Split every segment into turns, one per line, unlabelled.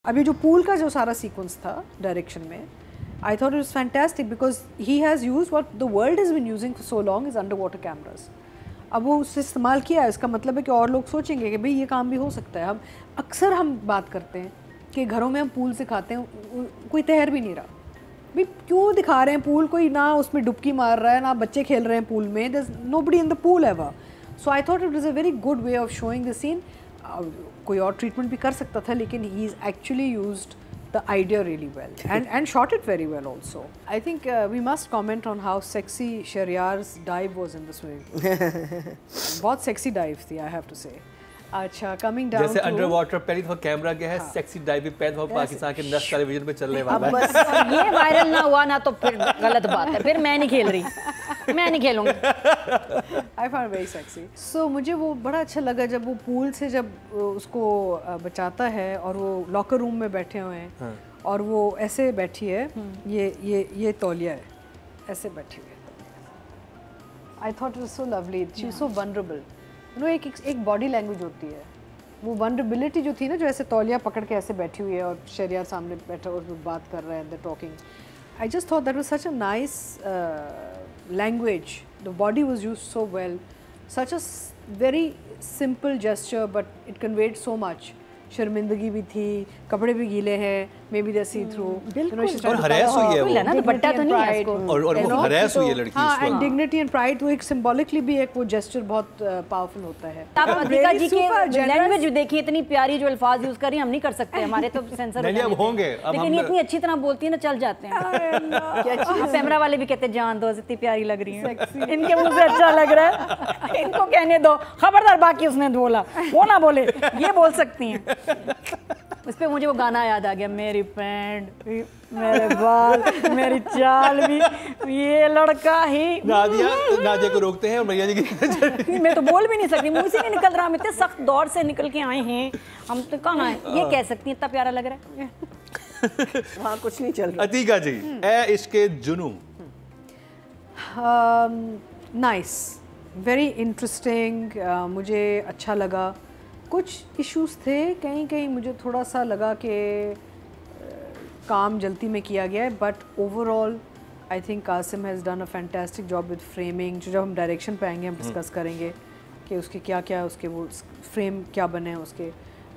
अभी जो पूल का जो सारा सीक्वेंस था डायरेक्शन में, I thought it was fantastic because he has used what the world has been using for so long is underwater cameras. अब वो उससे इस्तेमाल किया है, इसका मतलब है कि और लोग सोचेंगे कि भाई ये काम भी हो सकता है। हम बात करते हैं कि घरों में हम पूल सिखाते हैं, कोई तैर भी नहीं रहा भाई, क्यों दिखा रहे हैं पूल, कोई ना उसमें डुबकी मार रहा है ना बच्चे खेल रहे हैं पूल में, there's nobody in the pool ever. So I thought it was a very good way of showing the scene. कोई और ट्रीटमेंट भी कर सकता था, लेकिन he is actually used the idea really well and shot it very well also. I think we must comment on how sexy Shahriyar's dive was in the swimming pool. बहुत sexy dive थी, I have to say. अच्छा, coming down
जैसे under water पहली दफा camera गया है, sexy diving पहली दफा पाकिस्तान के नेशनल टेलीविजन पे चलने वाला है।
बस ये वायरल ना हुआ ना तो फिर गलत बात है, फिर मैं नहीं खेल रही, मैं नहीं खेलूंगी।
I found very sexy. So मुझे वो बड़ा अच्छा लगा जब वो पूल से जब उसको बचाता है और वो लॉकर रूम में बैठे हुए हैं और वो ऐसे बैठी है, ये तौलिया है, ऐसे बैठी हुई है। I thought it was so lovely. She was so vulnerable. एक बॉडी लैंग्वेज होती है, वो वनरेबिलिटी जो थी ना, जो ऐसे तौलिया पकड़ के ऐसे बैठी हुई है और शहरियार सामने बैठा और बात कर रहे हैं, they talking. I just thought that was such a nice language, the body was used so well, such a very simple gesture but it conveyed so much. शर्मिंदगी भी थी, कपड़े भी गीले हैं, may be they C through,
और हरेस हुई है वो,
ना दुपट्टा तो नहीं है इसको,
और वो हरेस हुई है लड़की।
हाँ, एंड डिग्निटी एंड प्राइड, वो एक सिंबॉलिकली भी एक वो जेस्चर बहुत पावरफुल होता है।
आप अतिका जी की लैंग्वेज देखिए, इतनी प्यारी जो अल्फाज यूज कर रही हैं, हम नहीं कर सकते, हमारे तो सेंसर
नहीं, अब होंगे,
लेकिन ये इतनी अच्छी तरह बोलती है ना, चल जाते हैं। कैमरा वाले भी कहते हैं जान दो, इतनी प्यारी लग रही है, इनके मुंह से अच्छा लग रहा है, इनको कहने दो, खबरदार बाकी उसने बोला वो ना बोले, ये बोल सकती हैं। उस पर मुझे वो गाना याद आ गया, मेरी पैंट, मेरे बाल, मेरी चाल भी, ये लड़का ही।
नादिया को रोकते हैं और भैया जी की
मैं तो बोल भी नहीं सकती, मुंह से नहीं निकल रहा, हम इतने सख्त दौर से निकल के आए हैं, हम तो कहाँ हैं, ये कह सकती हैं, इतना प्यारा लग रहा है।
हाँ, कुछ नहीं चल रहा।
अतीका जी, ए इश्क़े जुनूं,
नाइस, वेरी इंटरेस्टिंग, मुझे अच्छा लगा। कुछ इश्यूज थे, कहीं मुझे थोड़ा सा लगा कि काम जल्दी में किया गया है, but overall I think Qasim has done a fantastic job with framing. जो जब हम डायरेक्शन पे आएंगे हम डिस्कस करेंगे कि उसके क्या उसके वो फ्रेम क्या बने हैं उसके,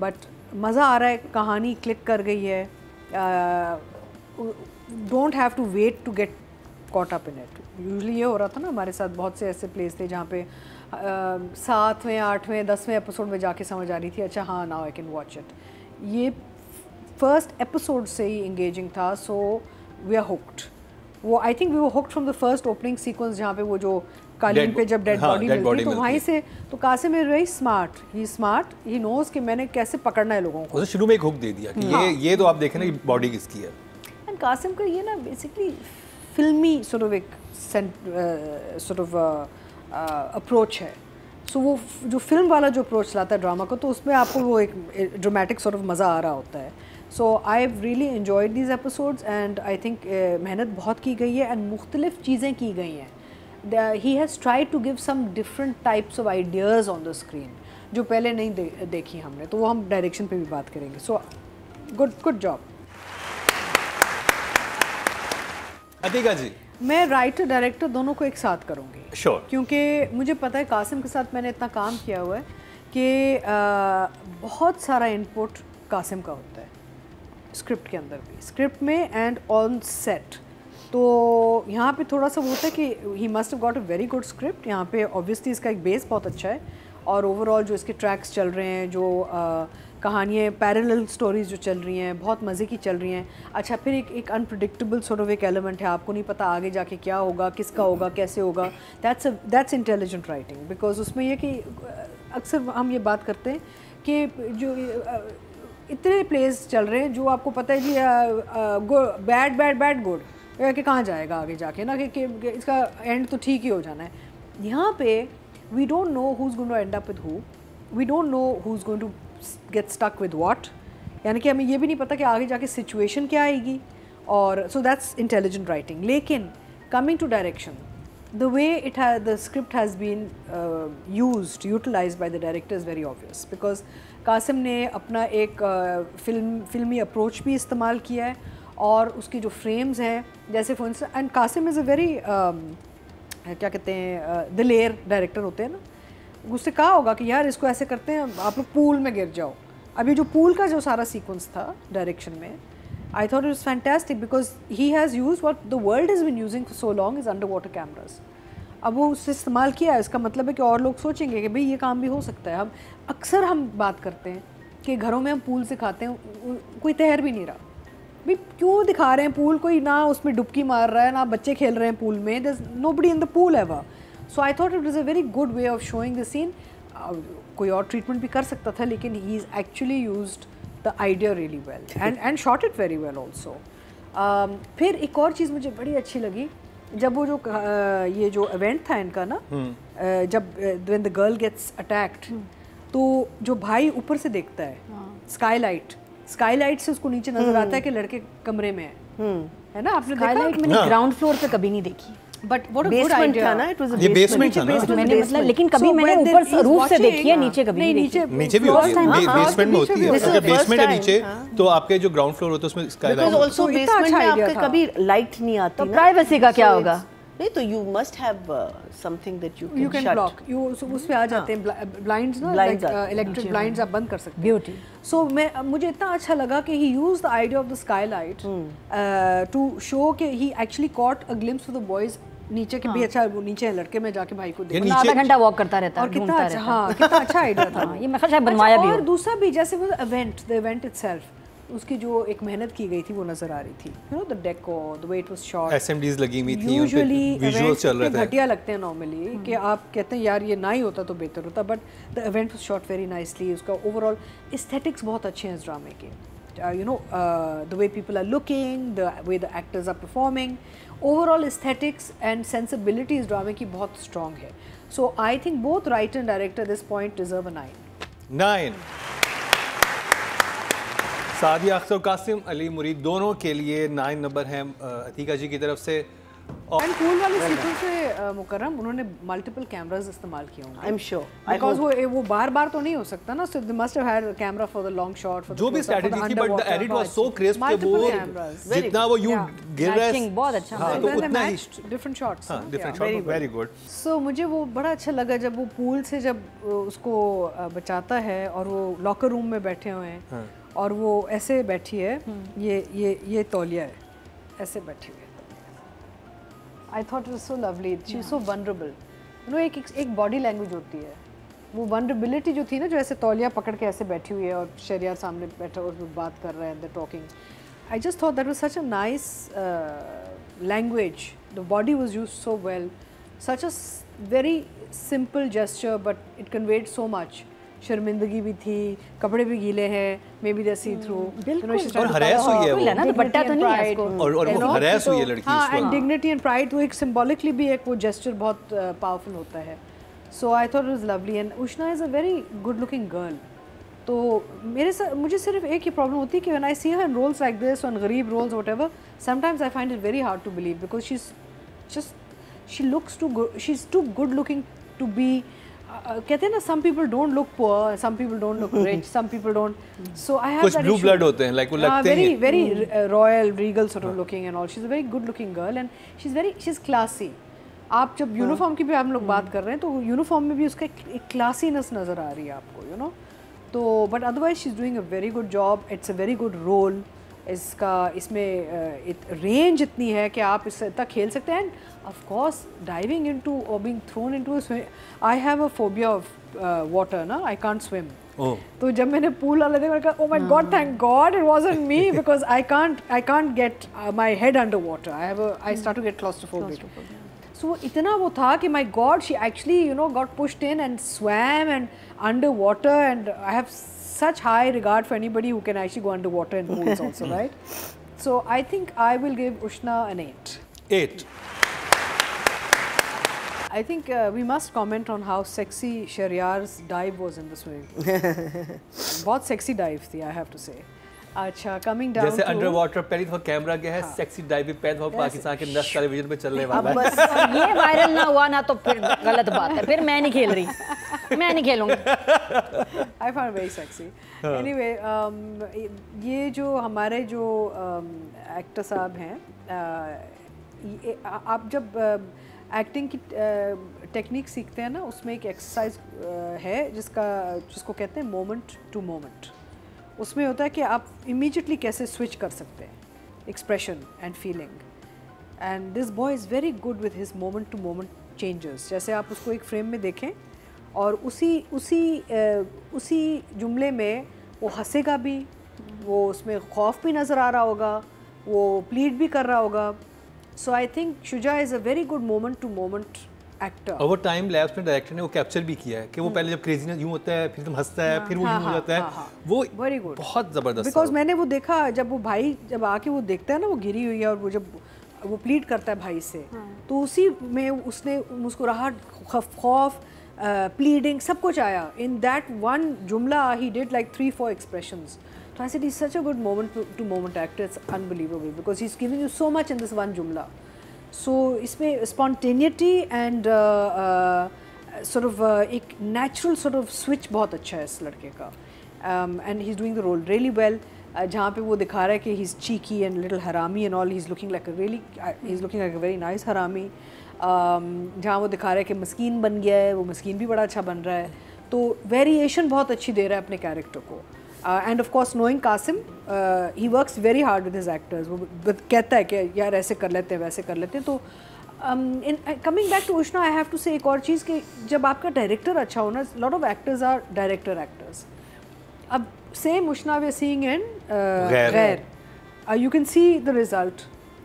बट मज़ा आ रहा है, कहानी क्लिक कर गई है, don't have to wait to get caught up in it. Usually ये हो रहा था ना हमारे साथ, बहुत से ऐसे प्लेस थे जहाँ पे 7वें 8वें 10वें एपिसोड में जाके समझ आ रही थी, अच्छा हाँ now I can watch it. ये फर्स्ट एपिसोड से ही इंगेजिंग था, सो वी आर हुक्ड। वो I think we were hooked from the first opening sequence, जहाँ पे वो जो कालीन पे जब डेड बॉडी मिलती, तो वहीं से तो Qasim is very smart, he knows कि मैंने कैसे पकड़ना है लोगों को।
उसे शुरू में एक हुक दे दिया कि ये तो आप देखें ना बॉडी किसकी है।
एंड कासिम का ये ना बेसिकली फिल्मी अप्रोच है, सो वो जो फिल्म वाला जो अप्रोच लाता है ड्रामा को, तो उसमें आपको वो एक ड्रामेटिक सॉर्ट ऑफ मज़ा आ रहा होता है। So I have really enjoyed these episodes and I think मेहनत बहुत की गई है एंड मुख्तलिफ चीज़ें की गई हैं। He has try to give some different types of ideas on the screen जो पहले नहीं देखी हमने, तो वो हम डायरेक्शन पे भी बात करेंगे। So good job.
Atika ji,
मैं राइटर डायरेक्टर दोनों को एक साथ करूँगी,
Sure.
क्योंकि मुझे पता है कासिम के साथ मैंने इतना काम किया हुआ है कि बहुत सारा इनपुट कासिम का होता है स्क्रिप्ट के अंदर भी, स्क्रिप्ट में एंड ऑन सेट। तो यहाँ पे थोड़ा सा वो होता है कि he must have got a very good script. यहाँ पे ऑब्वियसली इसका एक बेस बहुत अच्छा है और ओवरऑल जो इसके ट्रैक्स चल रहे हैं, जो कहानियाँ पैरेलल स्टोरीज जो चल रही हैं बहुत मज़े की चल रही हैं। अच्छा, फिर एक अनप्रिडिक्टेबल सॉर्ट ऑफ एक एलिमेंट है, आपको नहीं पता आगे जाके क्या होगा, किसका होगा, कैसे होगा। दैट्स इंटेलिजेंट राइटिंग, बिकॉज उसमें ये कि अक्सर हम ये बात करते हैं कि जो इतने प्लेस चल रहे हैं जो आपको पता है जी बैड गुड कि कहाँ जाएगा आगे जाके ना, कि इसका एंड तो ठीक ही हो जाना है। यहाँ पे we don't know who is going to end up with who, we don't know who is going to get stuck with what, यानी कि हमें ये भी नहीं पता कि आगे जाके सिचुएशन क्या आएगी। और सो दैट्स इंटेलिजेंट राइटिंग। लेकिन coming to direction, the way the script has been utilized by the director is very obvious, because Qasim ने अपना एक फिल्मी अप्रोच भी इस्तेमाल किया है और उसकी जो फ्रेम्स हैं जैसे for instance, and Qasim is a very क्या कहते हैं दिलेर डायरेक्टर होते हैं ना, उससे कहा होगा कि यार इसको ऐसे करते हैं आप लोग पूल में गिर जाओ। अभी जो पूल का जो सारा सीक्वेंस था डायरेक्शन में, I thought it was fantastic because he has used what the world has been using for so long is underwater cameras. अब वो उससे इस्तेमाल किया है, इसका मतलब है कि और लोग सोचेंगे कि भाई ये काम भी हो सकता है। हम बात करते हैं कि घरों में हम पूल से खाते हैं, कोई तैर भी नहीं रहा भाई, क्यों दिखा रहे हैं पूल, कोई ना उसमें डुबकी मार रहा है ना बच्चे खेल रहे हैं पूल में, there's nobody in the pool ever. So I thought it was a very good way of showing the scene. कोई और ट्रीटमेंट भी कर सकता था लेकिन he is actually used the idea really well and shot it very well also. फिर एक और चीज़ मुझे बड़ी अच्छी लगी जब वो जो ये जो इवेंट था इनका ना, जब when the girl gets attacked, तो जो भाई ऊपर से देखता है स्काईलाइट से उसको नीचे नजर आता है कि लड़के कमरे में है ना, आपने देखा?
स्काईलाइट मैंने ग्राउंड फ्लोर पे कभी नहीं देखी,
but what a good idea था ना, इट वाज अ
बेसमेंट था ना,
मैंने मतलब लेकिन कभी मैंने ऊपर से रूफ से देखी है, नीचे कभी नहीं देखी।
नीचे भी होती है, बेसमेंट में होती है, अगर बेसमेंट है नीचे तो आपके जो ग्राउंड फ्लोर होता है उसमें स्काईलाइट,
बिकॉज़ आल्सो बेसमेंट में आपके कभी लाइट नहीं आती
तो प्राइवेसी का क्या होगा?
नहीं तो you must have something that
you can block, you उस पे आ जाते हैं ब्लाइंड्स ना, इलेक्ट्रिक ब्लाइंड्स आप बंद कर सकते हैं,
ब्यूटी।
सो मुझे इतना अच्छा लगा कि he used the idea of the skylight to show कि he actually caught a glimpse of the boys नीचे के भी। अच्छा वो नीचे है लड़के में जाके भाई को देखो,
आधा घंटा वॉक करता रहता है
और कितना अच्छा, हाँ कितना अच्छा आइडिया था
ये मैं शायद बनवाया भी हो।
और दूसरा भी जैसे वो द इवेंट इटसेल्फ, उसकी जो एक मेहनत की गई थी वो नजर आ रही थी, you know the decor, the way it was shot,
SMDs लगी हुई थी,
यूजुअली
विजुअल्स चल रहे थे,
घटिया लगते हैं नॉर्मली कि आप कहते हैं यार ये ना ही होता तो बेहतर होता, but the event was shot very nicely. उसका ओवरऑल एस्थेटिक्स बहुत अच्छे हैं इस ड्रामे के, you know, the way people are looking, the way the actors are performing, overall aesthetics and sensibility इस ड्रामे की बहुत strong है. So I think both writer and director at this point deserve a 9.
Sadia Akhtar, Qasim Ali मुरीद दोनों के लिए 9 नंबर हैं अतीका जी की तरफ से।
एंड पूल वाले सीक्वेंस से मुकर्रम उन्होंने मल्टीपल कैमरास इस्तेमाल किए होंगे,
आई एम श्योर,
बिकॉज़ वो बार-बार तो नहीं हो सकता ना, so they must have had camera for the long shot, for
जो भी स्ट्रेटजी थी, but the edit was so crisp कि वो जितना वो यू गिर रहा है
बहुत अच्छा,
हाँ, तो उतना ही
डिफरेंट शॉट्स,
हां डिफरेंट शॉट, वेरी गुड।
सो मुझे वो बड़ा अच्छा लगा जब वो पूल से जब उसको बचाता है और वो लॉकर रूम में बैठे हुए हैं और वो ऐसे बैठी है, ये तौलिया है, ऐसे बैठी हुई है। I thought it was so lovely. She was so vulnerable. You know, एक बॉडी लैंग्वेज होती है, वो vulnerability जो थी ना, जो ऐसे तौलिया पकड़ के ऐसे बैठी हुई है और शरियार सामने बैठा और बात कर रहे हैं, they're talking. I just thought that was such a nice language. The body was used so well. Such a very simple gesture, but it conveyed so much. शर्मिंदगी भी थी, कपड़े भी गीले हैं, may be they C through,
और हरेस हुई है वो,
ना दुपट्टा तो नहीं है इसको, और
वो हरेस हुई है लड़की,
हाँ, एंड डिग्निटी एंड प्राइड, वो एक सिंबॉलिकली भी एक वो जेस्चर बहुत पावरफुल होता है। So I thought it was lovely and Ushna is a very good looking girl. तो मुझे सिर्फ एक ही प्रॉब्लम होती है कि when I see her in roles like this, on गरीब roles whatever, sometimes I find it very hard to believe because she looks she is too good looking to be, कहते हैं ना, some people don't look poor, some people don't look rich, some people don't, so I have
कुछ
that
blue
issue.
blood होते हैं, like वो लगते हैं
very royal, regal sort of looking and all. She's a very good looking girl and she's classy. आप जब uniform की भी हम लोग बात कर रहे हैं तो यूनिफॉर्म में भी उसका एक क्लासीनेस नज़र आ रही है आपको, you know. तो but otherwise she is doing a very good job, it's a very good role. इसमें रेंज इतनी है कि आप इससे तक खेल सकते हैं। End of course diving into और being thrown into, I have a phobia of water ना, आई कांट स्विम। तो जब मैंने पूल वाला देखा, मैंने कहा oh my God, thank God it wasn't me, because I can't get my head under water, I start to get claustrophobic. So इतना वो था कि my God, she actually you know got pushed in and swam and under water, and I have such high regard for anybody who can actually go underwater in pools also, right? So I think I will give Ushna an 8. I think we must comment on how sexy Shahriyar's dive was in the swimming. बहुत sexy dive थी, I have to say. अच्छा, coming down
जैसे under water पहली दफा camera गया है, sexy diving pan हो पाकिस्तान के नेशनल टेलीविजन पे चलने वाला है।
ये वायरल ना हुआ ना तो फिर गलत बात है, फिर मैं नहीं खेल रही। मैं नहीं खेलूंगी।
I found very sexy. Anyway, ये जो हमारे जो एक्टर साहब हैं, आप जब एक्टिंग की टेक्निक सीखते हैं ना, उसमें एक एक्सरसाइज है जिसको कहते हैं मोमेंट टू मोमेंट। उसमें होता है कि आप इमीडिएटली कैसे स्विच कर सकते हैं expression and feeling, and this boy is very good with his moment to moment changes. जैसे आप उसको एक फ्रेम में देखें और उसी जुमले में वो हंसेगा भी, वो उसमें खौफ भी नज़र आ रहा होगा, वो प्लीड भी कर रहा होगा। So I think Shuja is a very good moment to moment actor.
और वो टाइम लैप्स में डायरेक्टर ने वो कैप्चर भी किया है कि वो पहले जब क्रेजीनेस यूं होता है, फिर तुम हंसता है, फिर वो यूं हो जाता है, वो
वेरी गुड,
बहुत ज़बरदस्त।
बिकॉज मैंने वो देखा जब वो भाई जब आके वो देखता है ना वो गिरी हुई है और वो जब वो प्लीड करता है भाई से, तो उसी में उसने मुस्कुराहट, खौफ, प्लीडिंग सब कुछ आया इन दैट वन जुमला। He did like 3-4 expressions. So I said he's such a good moment to moment actor. It's unbelievable because he's giving you so much in this one jumla. So इसमें spontaneity and sort of एक natural sort of switch बहुत अच्छा है इस लड़के का, and he's doing the role really well. जहाँ पे वो दिखा रहा है कि he's cheeky and little harami and all, he's looking like a very nice harami. जहाँ वो दिखा रहा है कि मस्कीन बन गया है, वो मस्कीन भी बड़ा अच्छा बन रहा है, तो वेरिएशन बहुत अच्छी दे रहा है अपने कैरेक्टर को। And of course knowing Qasim, he works very hard with his actors. वो कहता है कि यार ऐसे कर लेते हैं, वैसे कर लेते हैं। तो coming back to Ushna, I have to say एक और चीज़ कि जब आपका डायरेक्टर अच्छा हो ना, lot of actors are director actors. अब same Ushna we are seeing in Ghair, you can see the result,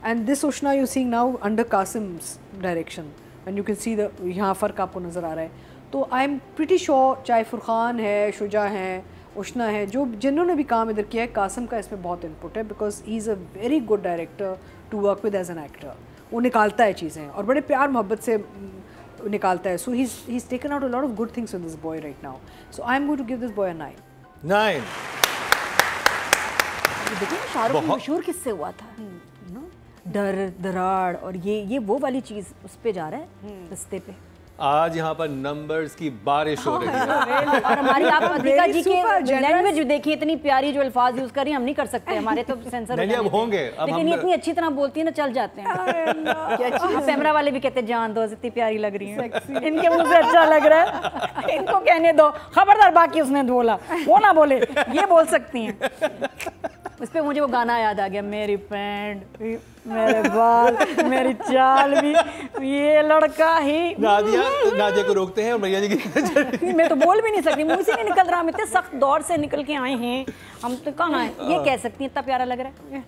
and this Ushna you seeing now under कासिम्स direction, and you can see the यहाँ फ़र्क आपको नज़र आ रहा है। तो आई एम प्रिटी श्योर, चाहे फुरखान है, शुजा हैं, उष्णा है, जो जिन्होंने भी काम इधर किया है, कासिम का इसमें बहुत इनपुट है, because he is a very good director to work with as an actor. वो निकालता है चीज़ें और बड़े प्यार मोहब्बत से निकालता है। So he is taken out a lot of good things with this boy right now. So I am going to give this boy a 9।
देखिए शाहरुख मशहूर किससे हुआ था, डर दराड़, और ये वो वाली चीज़ उस पे जा रहा है रिश्ते पे।
आज यहाँ पर नंबर्स की बारिश हो रही है।
और हमारी आप अतिका जी की लैंग्वेज देखिए, इतनी प्यारी जो अल्फाज यूज कर रही हैं, हम नहीं कर सकते, हमारे तो सेंसर
नहीं, अब होंगे,
लेकिन ये इतनी अच्छी तरह बोलती है ना, चल जाते हैं। कैमरा वाले भी कहते हैं जान दो, इतनी प्यारी लग रही है, इनके मुंह से अच्छा लग रहा है, इनको कहने दो, खबरदार बाकी उसने बोला वो ना बोले, ये बोल सकती हैं। उस पर मुझे वो गाना याद आ गया, मेरी पैंट, मेरे बाल, मेरी चाल भी, ये लड़का ही।
नादिया को रोकते हैं और भैया जी की
मैं तो बोल भी नहीं सकती, मुंह से नहीं निकल रहा, हम इतने सख्त दौर से निकल के आए हैं, हम तो कहाँ हैं, ये कह सकती हैं, इतना प्यारा लग रहा है।